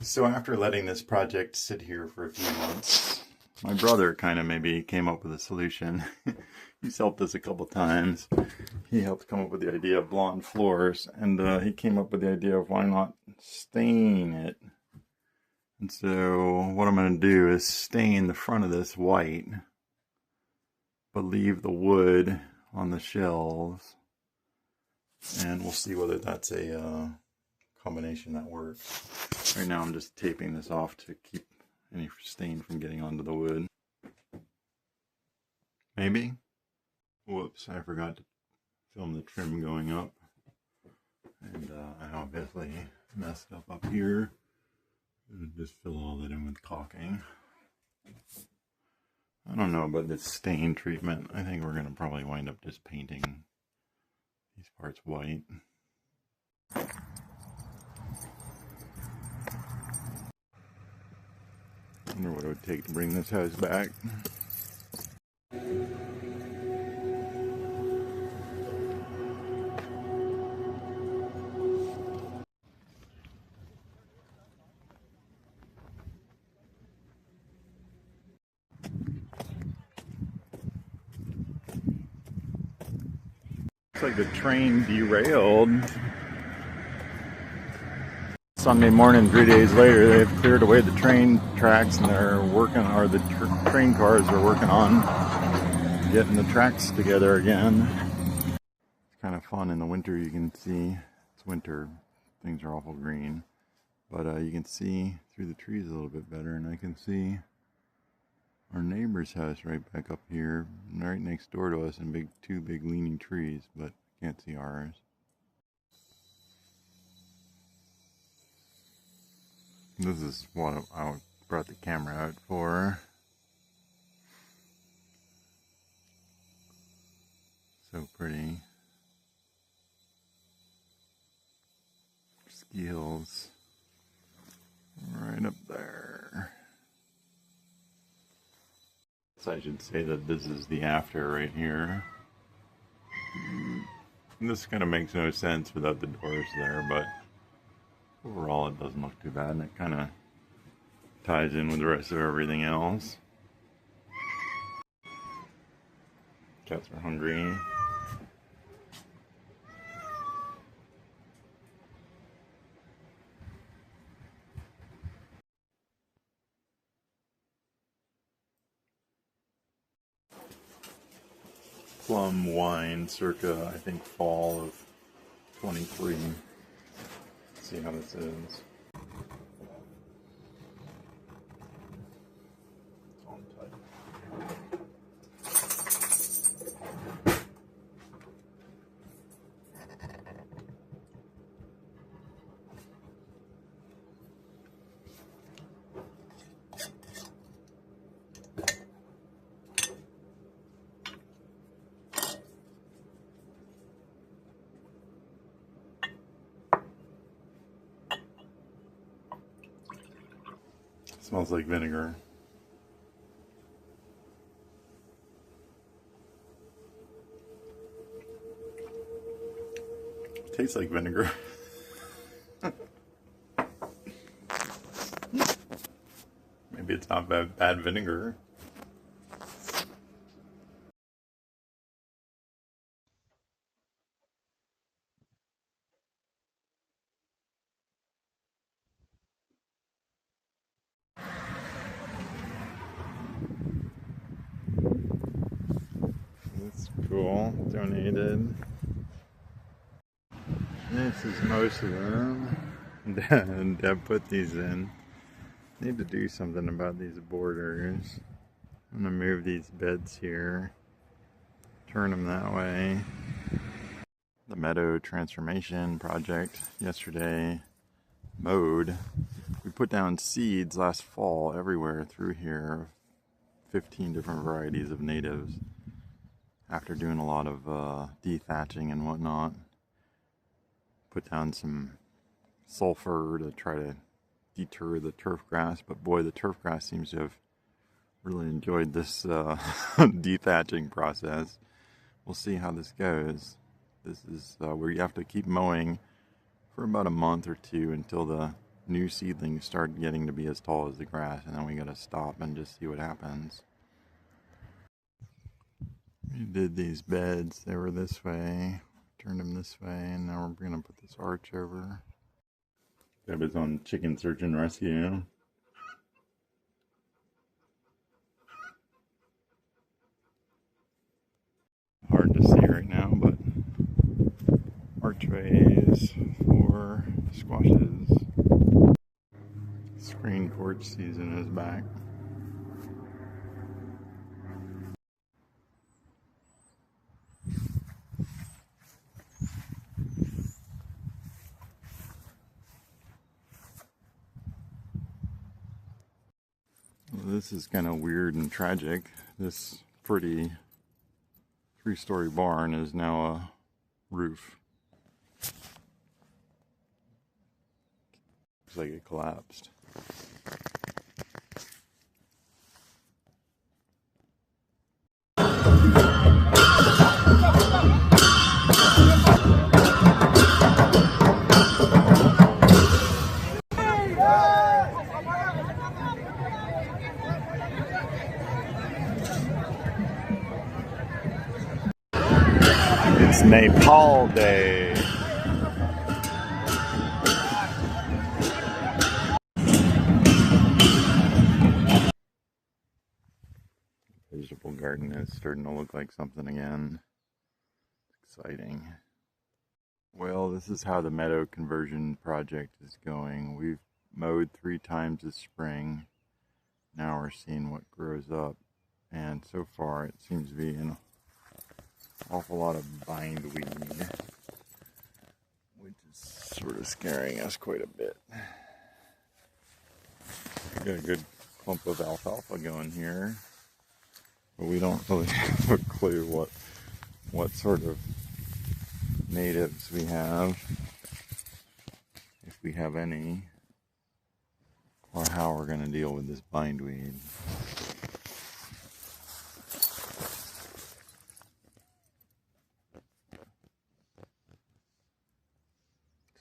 So after letting this project sit here for a few months, my brother kind of maybe came up with a solution. He's helped us a couple times. He helped come up with the idea of blonde floors, and he came up with the idea of why not stain it. And so what I'm going to do is stain the front of this white, but leave the wood on the shelves, and we'll see whether that's a combination that works. Right now I'm just taping this off to keep any stain from getting onto the wood. Maybe? Whoops, I forgot to film the trim going up. And I obviously messed up here. Just fill all that in with caulking. I don't know about this stain treatment. I think we're going to probably wind up just painting these parts white. I wonder what it would take to bring this house back. Looks like the train derailed. Sunday morning, 3 days later, they've cleared away the train tracks and they're working, or the train cars are working on getting the tracks together again. It's kind of fun in the winter. You can see, it's winter, things are awful green, but you can see through the trees a little bit better, and I can see our neighbor's house right back up here, right next door to us, and two big leaning trees, but can't see ours. This is what I brought the camera out for. So pretty. Ski hills right up there. So I should say that this is the after right here. And this kind of makes no sense without the doors there, but overall it doesn't look too bad, and it kind of ties in with the rest of everything else. Cats are hungry. Plum wine circa, I think, fall of 23. Let's see how this is. Smells like vinegar. Tastes like vinegar. Maybe it's not bad vinegar. That's cool. Donated. This is most of them. And Deb put these in. Need to do something about these borders. I'm gonna move these beds here. Turn them that way. The meadow transformation project yesterday mowed. We put down seeds last fall everywhere through here. 15 different varieties of natives. After doing a lot of dethatching and whatnot. Put down some sulfur to try to deter the turf grass, but boy, the turf grass seems to have really enjoyed this dethatching process. We'll see how this goes. This is where you have to keep mowing for about a month or two until the new seedlings start getting to be as tall as the grass, and then we gotta stop and just see what happens. We did these beds, they were this way, turned them this way, and now we're gonna put this arch over. That was on chicken search and rescue. Hard to see right now, but archways for squashes. Screen porch season is back. This is kind of weird and tragic. This pretty 3-story barn is now a roof. Looks like it collapsed. It's Nepal Day. Vegetable garden is starting to look like something again. Exciting. Well, this is how the meadow conversion project is going. We've mowed 3 times this spring. Now we're seeing what grows up. And so far it seems to be an awful lot of bindweed, which is sort of scaring us quite a bit. We got a good clump of alfalfa going here, but we don't really have a clue what sort of natives we have, if we have any, or how we're going to deal with this bindweed.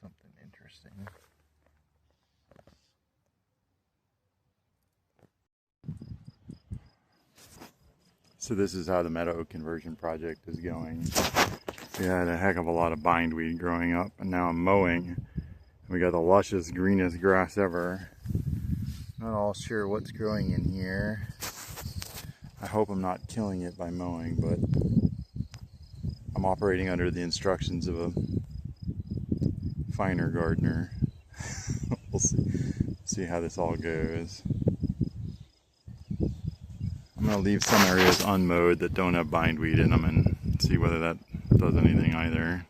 Something interesting. So this is how the meadow conversion project is going. We had a heck of a lot of bindweed growing up, and now I'm mowing. We got the lushest, greenest grass ever. Not all sure what's growing in here. I hope I'm not killing it by mowing, but I'm operating under the instructions of a finer gardener. We'll see how this all goes. I'm going to leave some areas unmowed that don't have bindweed in them and see whether that does anything either.